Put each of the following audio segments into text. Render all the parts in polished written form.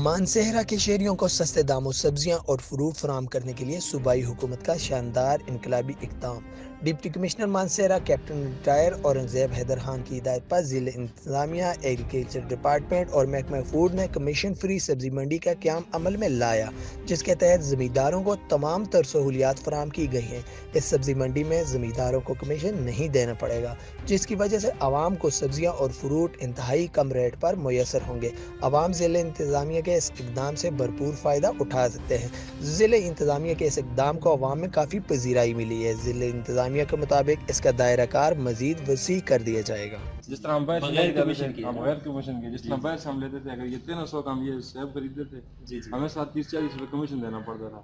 مانسہرہ کے شہریوں کو سستے داموں سبزیاں اور فروٹ فراہم کرنے کے لیے صوبائی حکومت کا شاندار انقلابی اقدام۔ Deputy commissioner Mansehra captain retire Aurangzeb Haider Khan کی ہدایت پر ضلع انتظامیہ، ایگریکلچر ڈپارٹمنٹ اور محکمہ فوڈ نے کمیشن فری سبزی منڈی کا قیام عمل میں لایا، جس کے تحت زمینداروں کو تمام تر سہولیات فراہم کی گئی ہیں۔ اس سبزی منڈی میں زمینداروں کو کمیشن نہیں دینا پڑے گا، جس کی وجہ سے عوام کو سبزیاں اور فروٹ انتہائی کم ریٹ پر میسر ہوں گے۔ عوام ضلع انتظامیہ کے اس اقدام سے بھرپور فائدہ اٹھا سکتے ہیں۔ ضلع انتظامیہ کے اس اقدام کو عوام میں کافی پذیرائی ملی ہے۔ ضلع انتظامیہ کے مطابق اس کا دائرہ کار مزید وسیع کر دیا جائے گا۔ جس طرح ہم بغیر کمیشن کے جس طرح باہر سے ہم لیتے تھے، اگر یہ 1300 کا ہم یہ سیب خریدتے تھے، ہمیں ساتھ 30-40 روپے کمیشن دینا پڑتا تھا،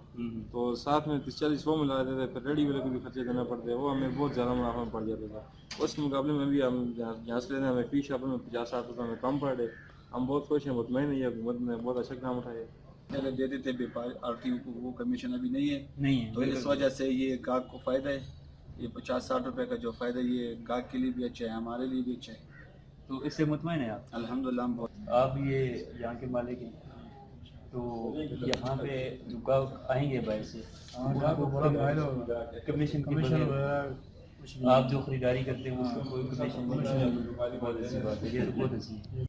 تو ساتھ میں 30-40 وہ ملا دیتے تھے، پھر ریڈی والے کو بھی خرچے دینا پڑتے، وہ ہمیں بہت زیادہ منافع میں پڑ جاتا تھا۔ اس کے مقابلے میں بھی ہم جہاں سے لیتے ہیں، ہمیں فی شاپ میں 50-60 روپے میں کم پڑ رہے۔ ہم بہت خوش ہیں، مطمئن ہیں، حکومت نے بہت اچھا کام اٹھایا۔ پہلے دیتے تھے آر ٹی او کو، وہ کمیشن ابھی نہیں ہے، تو اس وجہ سے یہ گاہک کو فائدہ ہے۔ یہ 50-60 روپے کا جو فائدہ یہ گاہک کے لیے بھی اچھا ہے، ہمارے لیے بھی اچھا ہے۔ تو اس سے مطمئن ہیں آپ؟ الحمدللہ ہم بہت۔ آپ یہ یہاں کے مالک ہیں، تو یہاں پہ جو گاہک آئیں گے باہر سے کمیشن کے بغیر آپ جو خریداری کرتے ہیں اس کا کوئی کمیشن نہیں ہے، بہت اچھی بات ہے، یہ تو بہت اچھی ہے۔